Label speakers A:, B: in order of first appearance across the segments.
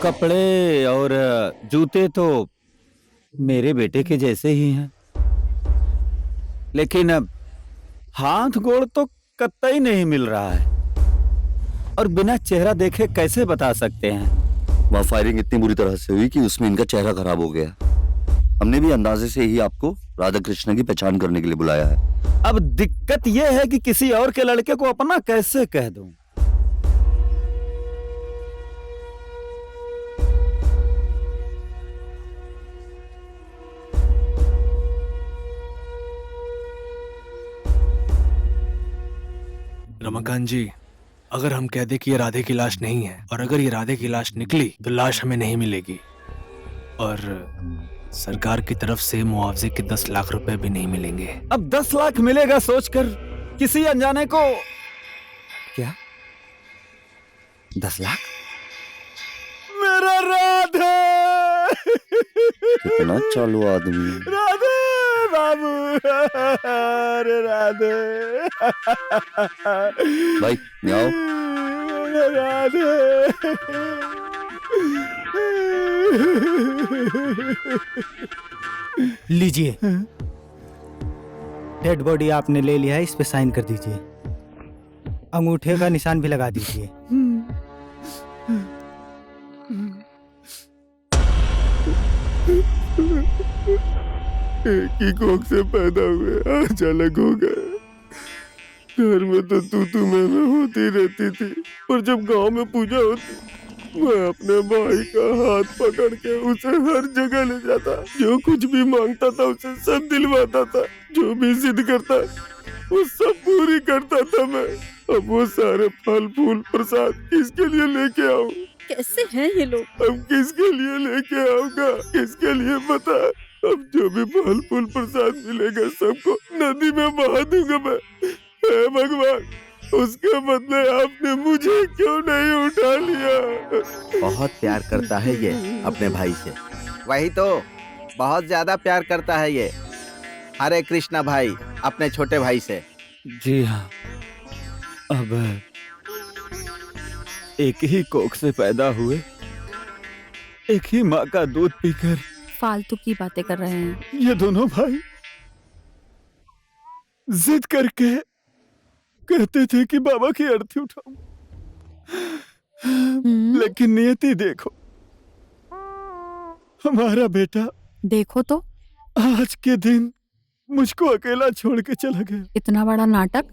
A: कपड़े और जूते तो मेरे बेटे के जैसे ही हैं, लेकिन अब हाथ गोड़ तो कतई नहीं मिल रहा है और बिना चेहरा देखे कैसे बता सकते हैं?
B: वहाँ फायरिंग इतनी बुरी तरह से हुई कि उसमें इनका चेहरा खराब हो गया। हमने भी अंदाजे से ही आपको राधा कृष्ण की पहचान करने के लिए बुलाया है।
A: अब दिक्कत यह है कि किसी और के लड़के को अपना कैसे कह दूं?
C: रमाकांत जी, अगर हम कह दें कि ये राधे की लाश नहीं है और अगर ये राधे की लाश निकली तो लाश हमें नहीं मिलेगी और सरकार की तरफ से मुआवजे के 10 लाख रुपए भी नहीं मिलेंगे।
A: अब 10 लाख मिलेगा सोचकर किसी अनजाने को क्या 10 लाख? मेरा राधे!
B: कितना चालू आदमी है।
A: राधे बाबू, अरे राधे
B: भाई आओ।
A: राधे
D: लीजिए, डेड बॉडी आपने ले लिया है, इस पे साइन कर दीजिए। अंगूठे का निशान भी लगा दीजिए।
E: एक ही कोख से पैदा हुए, आज अलग हो गए। घर में तो तू मैं होती रहती थी, पर जब गांव में पूजा होती मैं अपने भाई का हाथ पकड़ के उसे हर जगह ले जाता। जो कुछ भी मांगता था उसे सब दिलवाता था, जो भी जिद करता वो सब पूरी करता था मैं। अब वो सारे फल फूल प्रसाद किसके लिए लेके आऊं?
F: कैसे हैं ये लोग?
E: अब किसके लिए लेके आऊंगा? किसके लिए बता? अब जो भी फल फूल प्रसाद मिलेगा सबको नदी में बहा दूंगा मैं। हे भगवान, उसके बदले आपने मुझे क्यों नहीं उठा लिया?
G: बहुत प्यार करता है ये अपने भाई से। वही तो, बहुत ज्यादा प्यार करता है ये हरे कृष्णा भाई अपने छोटे भाई से।
A: जी हाँ, अब एक ही कोख से पैदा हुए, एक ही माँ का दूध पीकर
F: फालतू की बातें कर रहे हैं।
E: ये दोनों भाई जिद करके कहते थे कि बाबा की अर्थी उठाऊं, लेकिन नियति देखो, हमारा बेटा
F: देखो तो
E: आज के दिन मुझको अकेला छोड़ के चला गया।
F: इतना बड़ा नाटक।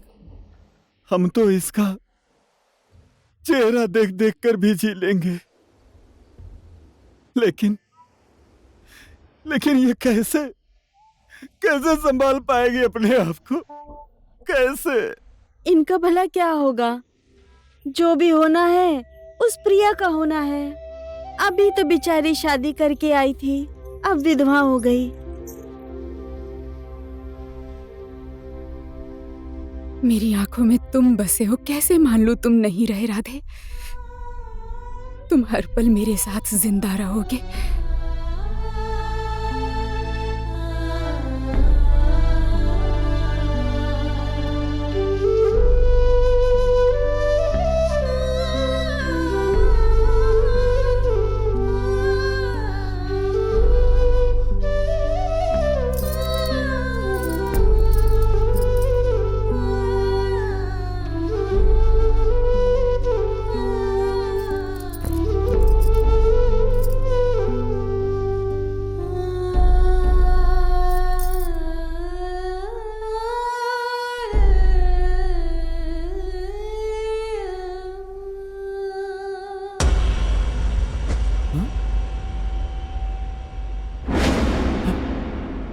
E: हम तो इसका चेहरा देख देख कर भी जी लेंगे, लेकिन ये कैसे संभाल पाएगी अपने आप को? कैसे?
F: इनका भला क्या होगा? जो भी होना है उस प्रिया का होना है। अभी तो बेचारी शादी करके आई थी, अब विधवा हो गई।
H: मेरी आंखों में तुम बसे हो, कैसे मान लूं तुम नहीं रहे राधे? तुम हर पल मेरे साथ जिंदा रहोगे।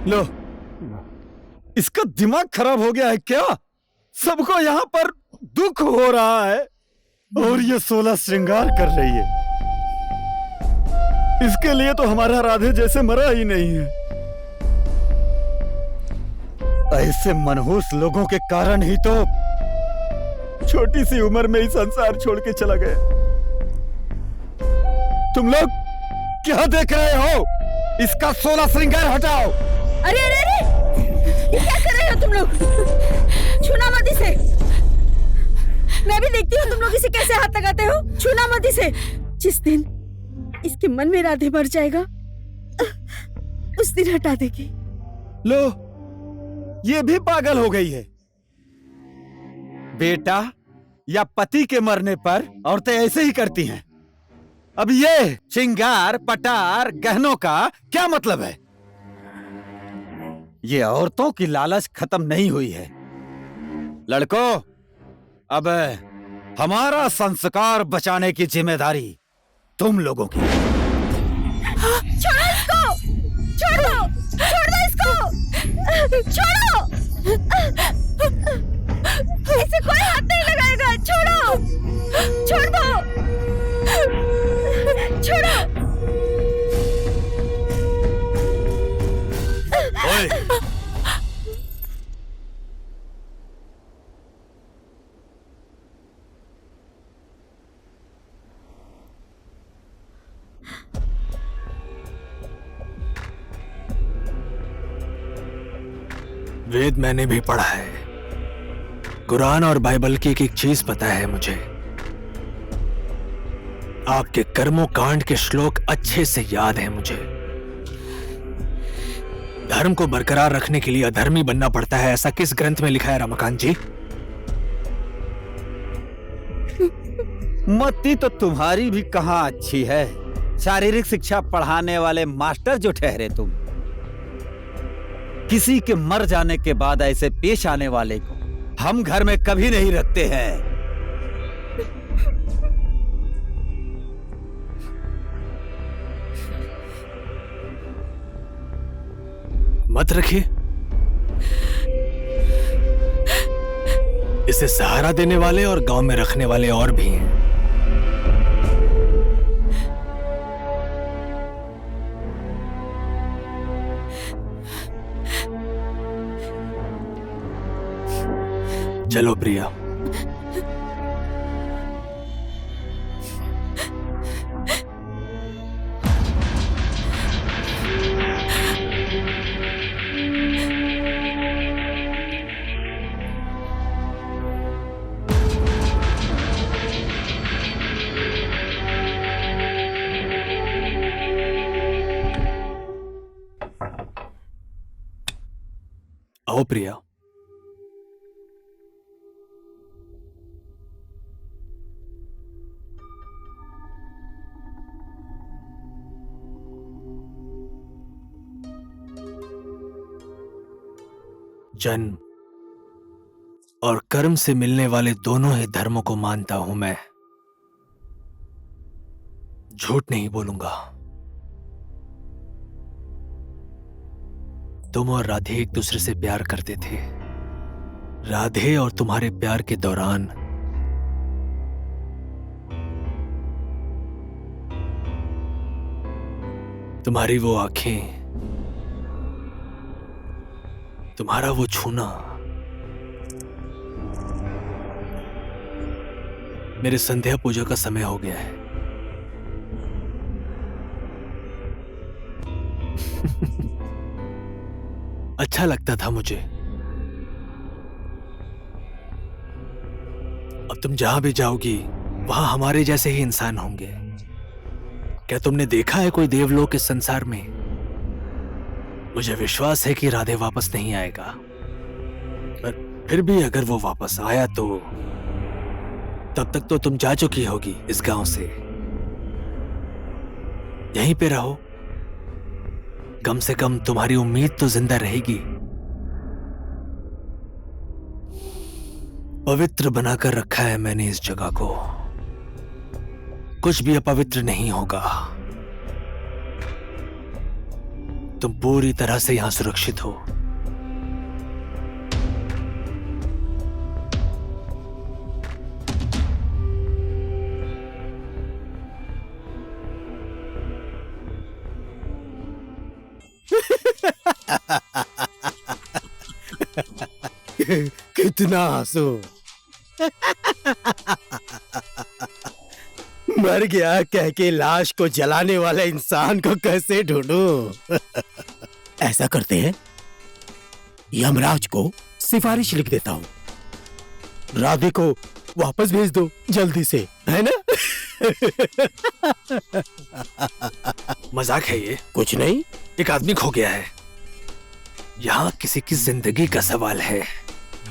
A: लो, इसका दिमाग खराब हो गया है क्या? सबको यहाँ पर दुख हो रहा है और ये 16 श्रृंगार कर रही है। इसके लिए तो हमारा राधे जैसे मरा ही नहीं है। ऐसे मनहूस लोगों के कारण ही तो छोटी सी उम्र में ही संसार छोड़ के चला गया। तुम लोग क्या देख रहे हो? इसका 16 श्रृंगार हटाओ।
F: अरे अरे अरे, ये क्या कर रहे हो तुम लोग? छूना मत इसे। मैं भी देखती हूँ तुम लोग इसे कैसे हाथ लगाते हो। छूना मत इसे। जिस दिन इसके मन में राधे मर जाएगा, उस दिन हटा देगी।
A: लो, ये भी पागल हो गई है। बेटा या पति के मरने पर औरतें ऐसे ही करती हैं। अब ये श्रृंगार, पटार, गहनों का क्या मतलब है? ये औरतों की लालच खत्म नहीं हुई है। लड़कों, अब हमारा संस्कार बचाने की जिम्मेदारी तुम लोगों की।
F: छोड़ो इसको! छोड़ो! छोड़ दो इसको! छोड़ो! इसे कोई हाथ नहीं लगाएगा। छोड़ो! छोड़ दो! छोड़ो!
A: ओए!
C: वेद मैंने भी पढ़ा है, कुरान और बाइबल की एक एक चीज पता है मुझे। आपके कर्मों कांड के श्लोक अच्छे से याद है मुझे। धर्म को बरकरार रखने के लिए अधर्मी बनना पड़ता है, ऐसा किस ग्रंथ में लिखा है रमाकांत जी?
A: मती तो तुम्हारी भी कहाँ अच्छी है। शारीरिक शिक्षा पढ़ाने वाले मास्टर जो ठहरे तुम। किसी के मर जाने के बाद ऐसे पेश आने वाले को हम घर में कभी नहीं रखते हैं।
C: मत रखिए। इसे सहारा देने वाले और गांव में रखने वाले और भी हैं। चलो प्रिया। आओ प्रिया। जन्म और कर्म से मिलने वाले दोनों ही धर्मों को मानता हूं मैं। झूठ नहीं बोलूंगा। तुम और राधे एक दूसरे से प्यार करते थे। राधे और तुम्हारे प्यार के दौरान तुम्हारी वो आंखें, तुम्हारा वो छूना मेरे संध्या पूजा का समय हो गया है। अच्छा लगता था मुझे। अब तुम जहां भी जाओगी वहां हमारे जैसे ही इंसान होंगे। क्या तुमने देखा है कोई देवलोक इस संसार में? मुझे विश्वास है कि राधे वापस नहीं आएगा, पर फिर भी अगर वो वापस आया तो तब तक तो तुम जा चुकी होगी इस गांव से। यहीं पे रहो, कम से कम तुम्हारी उम्मीद तो जिंदा रहेगी। पवित्र बनाकर रखा है मैंने इस जगह को। कुछ भी अपवित्र नहीं होगा। तुम पूरी तरह से यहां सुरक्षित हो।
E: कितना हंसो। मर गया कह के लाश को जलाने वाला इंसान को कैसे ढूंढूं? ऐसा करते हैं, यमराज को सिफारिश लिख देता हूं। राधे को वापस भेज दो जल्दी से, है ना?
C: मजाक है ये?
I: कुछ नहीं।
C: एक आदमी खो गया है। यहाँ किसी की जिंदगी का सवाल है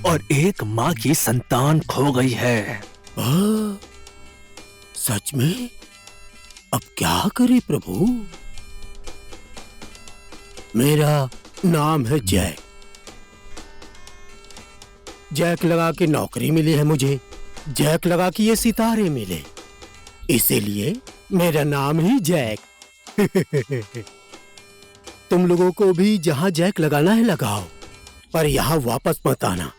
C: और एक माँ की संतान खो गई है।
I: सच में? अब क्या करे प्रभु? मेरा नाम है जैक। जैक लगा के नौकरी मिली है मुझे, जैक लगा के ये सितारे मिले, इसीलिए मेरा नाम ही जैक। तुम लोगों को भी जहां जैक लगाना है लगाओ, पर यहां वापस मत आना।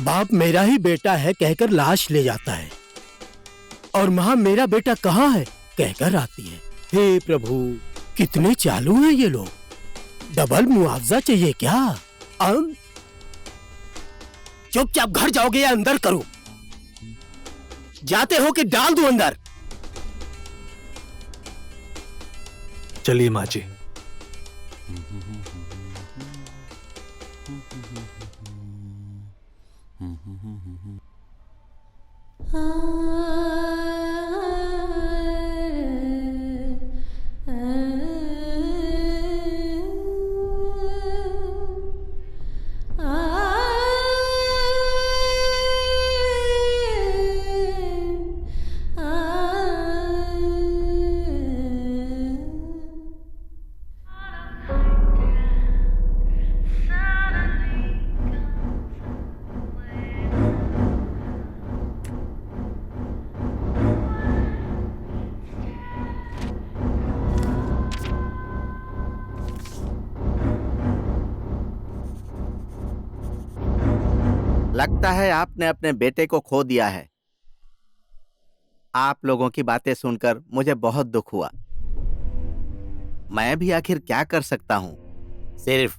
I: बाप मेरा ही बेटा है कहकर लाश ले जाता है और मां मेरा बेटा कहाँ है कहकर आती है। हे प्रभु, कितने चालू हैं ये लोग। डबल मुआवजा चाहिए क्या? चुपचाप घर जाओगे या अंदर करो? जाते हो कि डाल दूं अंदर?
C: चलिए माँ जी।
G: लगता है आपने अपने बेटे को खो दिया है। आप लोगों की बातें सुनकर मुझे बहुत दुख हुआ। मैं भी आखिर क्या कर सकता हूँ? सिर्फ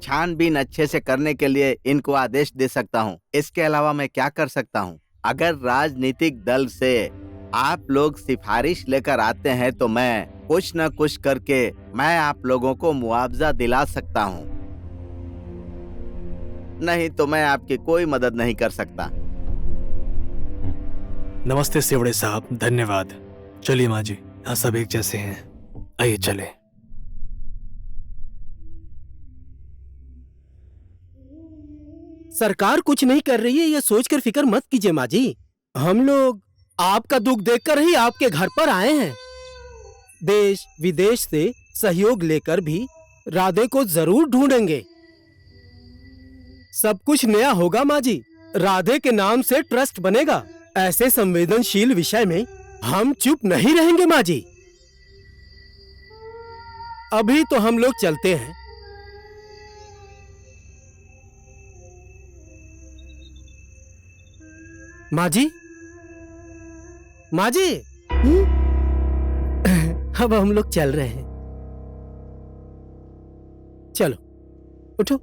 G: छानबीन अच्छे से करने के लिए इनको आदेश दे सकता हूँ। इसके अलावा मैं क्या कर सकता हूँ? अगर राजनीतिक दल से आप लोग सिफारिश लेकर आते हैं तो मैं कुछ न कुछ करके मैं आप लोगों को मुआवजा दिला सकता हूँ, नहीं तो मैं आपकी कोई मदद नहीं कर सकता।
C: नमस्ते सेवड़े साहब, धन्यवाद। चलिए माँ जी, यहाँ सब एक जैसे हैं, आइए चले।
I: सरकार कुछ नहीं कर रही है ये सोचकर फिक्र मत कीजिए माँ जी। हम लोग आपका दुख देखकर ही आपके घर पर आए हैं। देश विदेश से सहयोग लेकर भी राधे को जरूर ढूंढेंगे। सब कुछ नया होगा माँ जी। राधे के नाम से ट्रस्ट बनेगा। ऐसे संवेदनशील विषय में हम चुप नहीं रहेंगे माँ जी। अभी तो हम लोग चलते हैं। माँ जी, माँ जी, अब हम लोग चल रहे हैं। चलो उठो।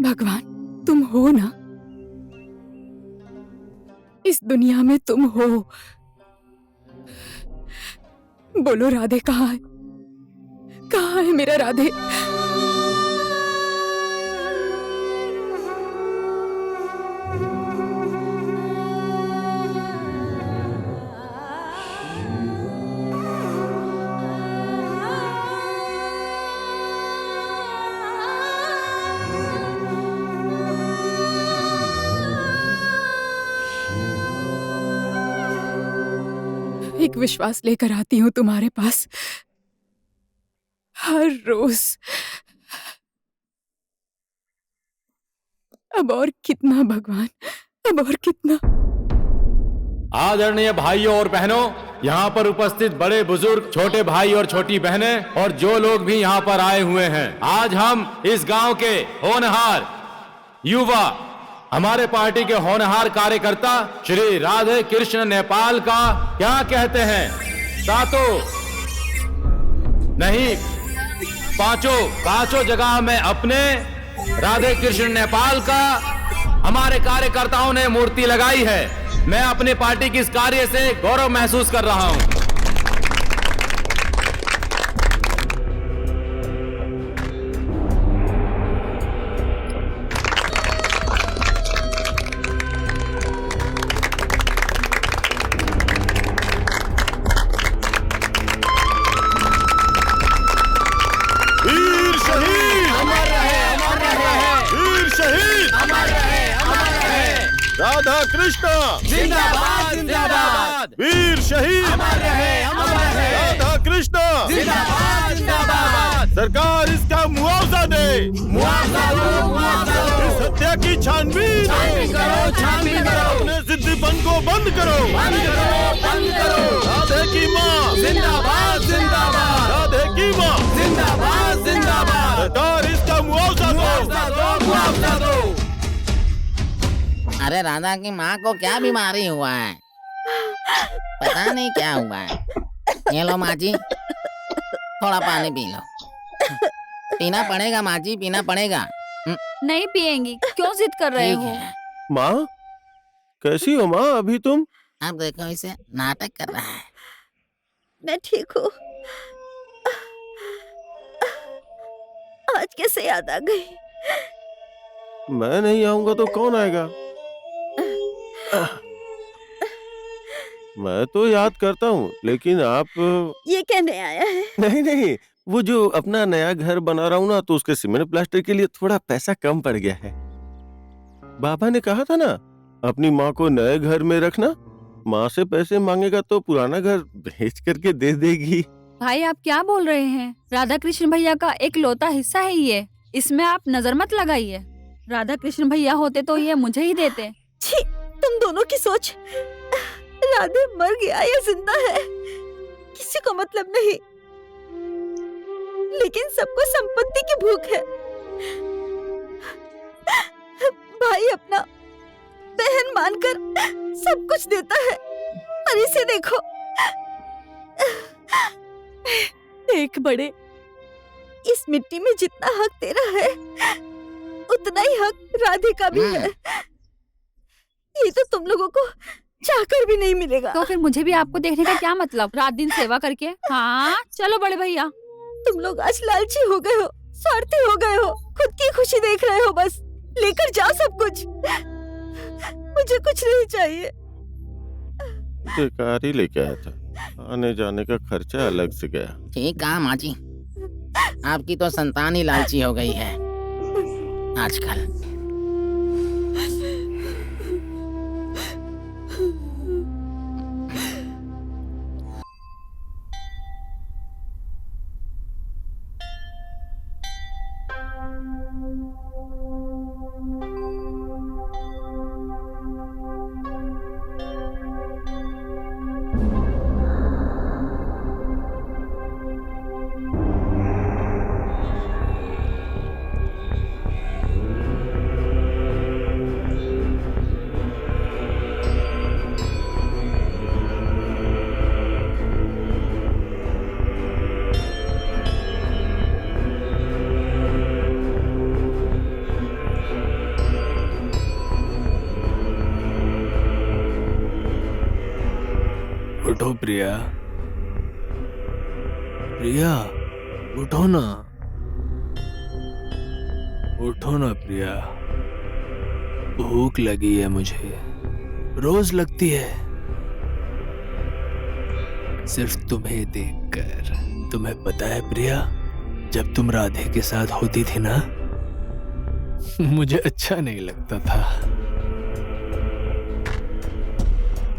H: भगवान, तुम हो ना? इस दुनिया में तुम हो। बोलो राधे कहाँ है? कहाँ है मेरा राधे? एक विश्वास लेकर आती हूँ तुम्हारे पास हर रोज। अब और कितना भगवान, अब और कितना।
J: आदरणीय भाइयों और बहनों, यहाँ पर उपस्थित बड़े बुजुर्ग, छोटे भाई और छोटी बहनें और जो लोग भी यहाँ पर आए हुए हैं, आज हम इस गांव के होनहार युवा, हमारे पार्टी के होनहार कार्यकर्ता श्री राधे कृष्ण नेपाल का क्या कहते हैं, सातों नहीं पांचों जगह में अपने राधे कृष्ण नेपाल का हमारे कार्यकर्ताओं ने मूर्ति लगाई है। मैं अपनी पार्टी की इस कार्य से गौरव महसूस कर रहा हूं।
E: वीर शहीद अमर रहे, अमर रहे। वीर शहीद अमर रहे, अमर रहे। राधा कृष्ण
J: जिंदाबाद जिंदाबाद।
E: वीर शहीद
J: अमर रहे, अमर रहे।
E: राधा कृष्ण
J: जिंदाबाद जिंदाबाद।
E: सरकार इसका मुआवजा दे,
J: मुआवजा दो, मुआवजा दो।
E: इस हत्या की छानबीन
J: करो, छानबीन करो।
E: अपने जिद्दीपन को बंद करो,
J: बंद करो, बंद करो।
E: राधे की माँ
J: जिंदाबाद जिंदाबाद।
E: राधे की माँ
J: जिंदाबाद जिंदाबाद।
E: सरकार इसका मुआवजा दो,
J: मुआवजा दो, मुआवजा दो।
K: अरे राधा की माँ को क्या बीमारी हुआ है, पता नहीं क्या हुआ है। ये लो माँ जी, थोड़ा पानी पी लो। पीना पड़ेगा माँ जी, पीना पड़ेगा।
F: नहीं पिएंगी, क्यों जिद कर रहे
K: ठीक
F: हो?
K: है।
E: माँ कैसी हो माँ अभी तुम?
K: अब देखो इसे नाटक कर रहा है।
F: मैं ठीक हूँ। आज कैसे याद आ गई?
E: मैं नहीं आऊंगा तो कौन आएगा? मैं तो याद करता हूँ, लेकिन आप
F: ये कहने आया है?
E: नहीं, वो जो अपना नया घर बना रहा हूँ ना, तो उसके सीमेंट प्लास्टर के लिए थोड़ा पैसा कम पड़ गया है। बाबा ने कहा था ना, अपनी माँ को नए घर में रखना। माँ से पैसे मांगेगा तो पुराना घर बेच करके दे देगी।
F: भाई आप क्या बोल रहे हैं? राधा कृष्ण भैया का एक लौता हिस्सा है ये, इसमें आप नजर मत लगाइए। राधा कृष्ण भैया होते तो ये मुझे ही देते। छी, तुम दोनों की सोच। राधे मर गया या जिंदा है किसी को मतलब नहीं, लेकिन सबको संपत्ति की भूख है। भाई अपना बहन मानकर सब कुछ देता है, और इसे देखो। देख बड़े, इस मिट्टी में जितना हक तेरा है, उतना ही हक राधे का भी है। ये तो तुम लोगों को चाहकर भी नहीं मिलेगा।
L: तो फिर मुझे भी आपको देखने का क्या मतलब, रात दिन सेवा करके? हाँ चलो बड़े भैया।
F: तुम लोग आज लालची हो गए हो, स्वार्थी हो गए हो, खुद की खुशी देख रहे हो। बस लेकर जाओ सब कुछ, मुझे कुछ नहीं चाहिए।
E: बेकार ही लेके आया था, आने जाने का खर्चा अलग से गया।
K: ठीक कहा माँ जी, आपकी तो संतान ही लालची हो गई है आजकल।
C: उठो प्रिया, प्रिया उठो ना, उठो ना प्रिया, भूख लगी है मुझे, रोज लगती है। सिर्फ तुम्हें देखकर। तुम्हें पता है प्रिया, जब तुम राधे के साथ होती थी ना, मुझे अच्छा नहीं लगता था।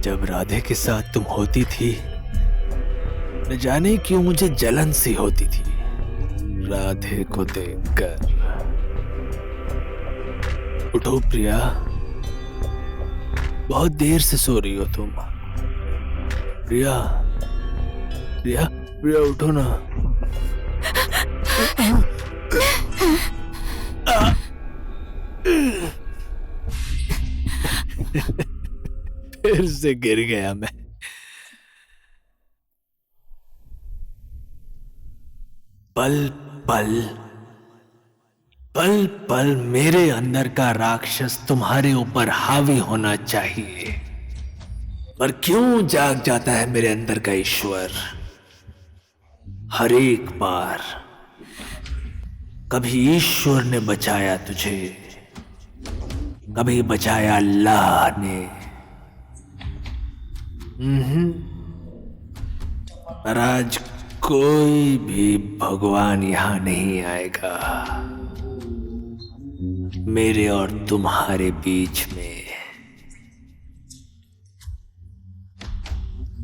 C: जब राधे के साथ तुम होती थी, न जाने क्यों मुझे जलन सी होती थी राधे को देखकर। उठो प्रिया, बहुत देर से सो रही हो तुम। प्रिया प्रिया प्रिया उठो ना। फिर से गिर गया मैं। पल पल पल पल मेरे अंदर का राक्षस तुम्हारे ऊपर हावी होना चाहिए, पर क्यों जाग जाता है मेरे अंदर का ईश्वर हर एक बार। कभी ईश्वर ने बचाया तुझे, कभी बचाया अल्लाह ने। पर आज कोई भी भगवान यहां नहीं आएगा मेरे और तुम्हारे बीच में।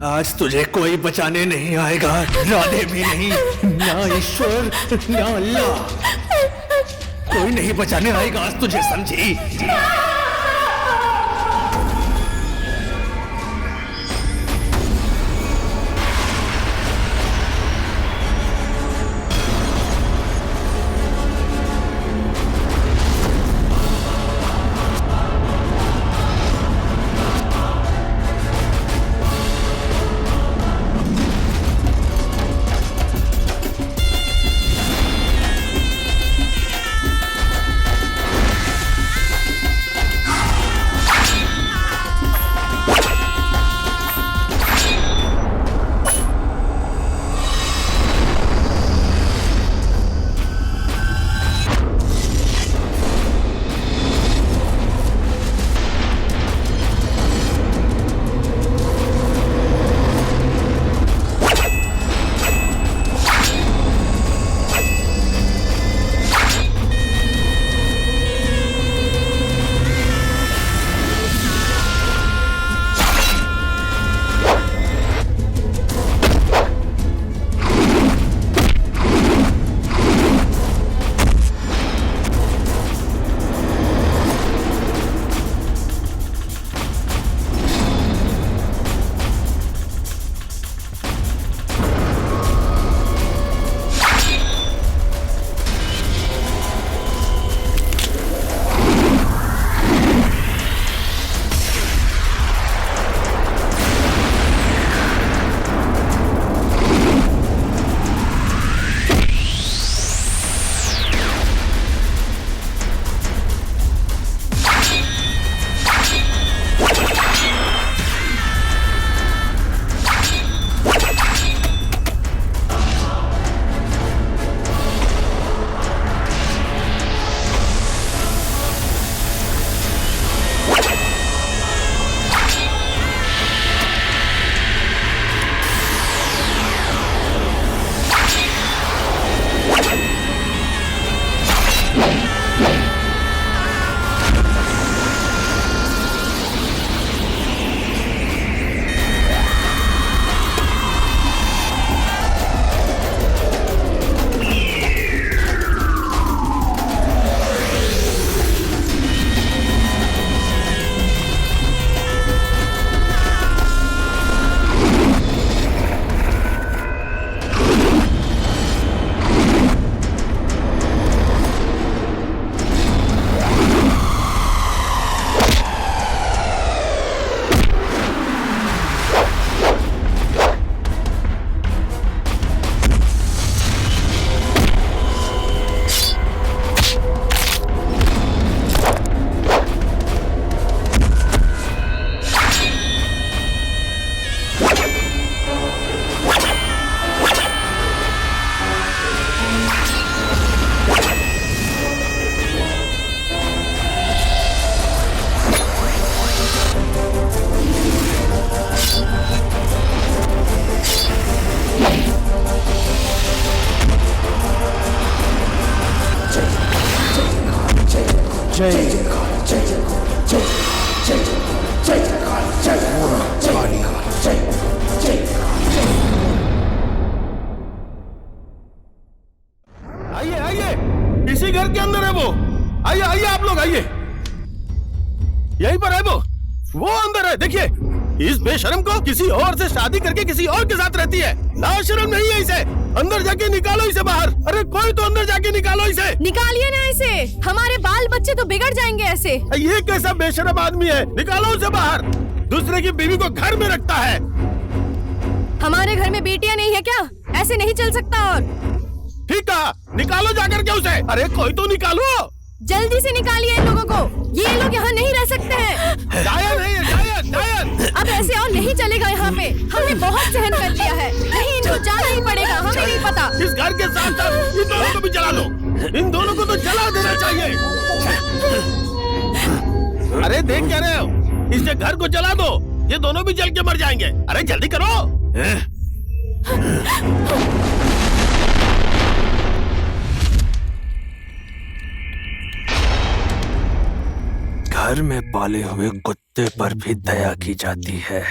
C: आज तुझे कोई बचाने नहीं आएगा, राधे भी नहीं, ना ईश्वर ना अल्लाह, कोई नहीं बचाने आएगा आज तुझे, समझी?
E: आइए आइए, इसी घर के अंदर है वो। आइए आइए आप लोग आइए। यहीं पर है वो अंदर है। देखिए, इस बेशरम को किसी और से शादी करके किसी और के साथ रहती है। ना शर्म नहीं है इसे। अंदर जाके निकालो इसे बाहर। अरे कोई तो अंदर जाके निकालो इसे।
M: निकालिए ना इसे, हमारे बाल बच्चे तो बिगड़ जाएंगे ऐसे।
E: ये कैसा बेशरम आदमी है? निकालो उसे बाहर। दूसरे की बीवी को घर में रखता है।
M: हमारे घर में बेटियां नहीं है क्या? ऐसे नहीं चल सकता। और
E: ठीक कहा, निकालो जाकर के उसे। अरे कोई तो निकालो।
M: जल्दी से निकालिए इन लोगों को। ये लोग यहाँ नहीं रह सकते हैं। अब ऐसे और नहीं चलेगा यहाँ पे। हमने बहुत सहन कर लिया है। नहीं, इनको जाना ही पड़ेगा। हमें नहीं पता।
E: इस घर के साथ साथ इन दोनों को भी जला दो। इन दोनों को तो जला देना चाहिए। अरे देख क्या रहे हो? इस घर को जला दो। ये दोनों भी जल के मर जाएंगे। अरे जल्दी करो।
C: घर में पाले हुए कुत्ते पर भी दया की जाती है।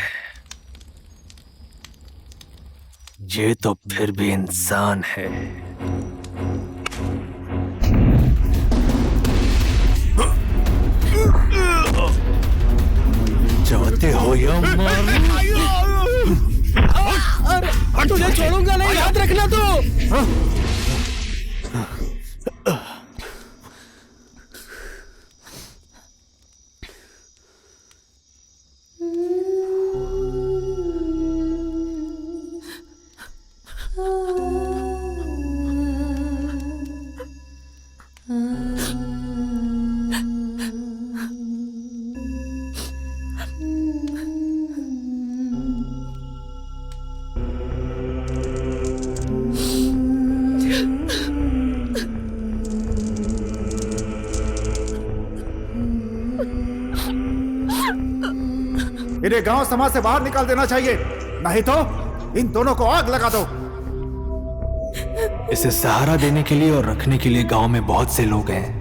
C: ये तो फिर भी इंसान है। चाहते हो या
E: तुझे छोड़ूंगा नहीं, याद रखना तू।
N: इन्हें गांव समाज से बाहर निकाल देना चाहिए, नहीं तो इन दोनों को आग लगा दो।
C: इसे सहारा देने के लिए और रखने के लिए गांव में बहुत से लोग हैं।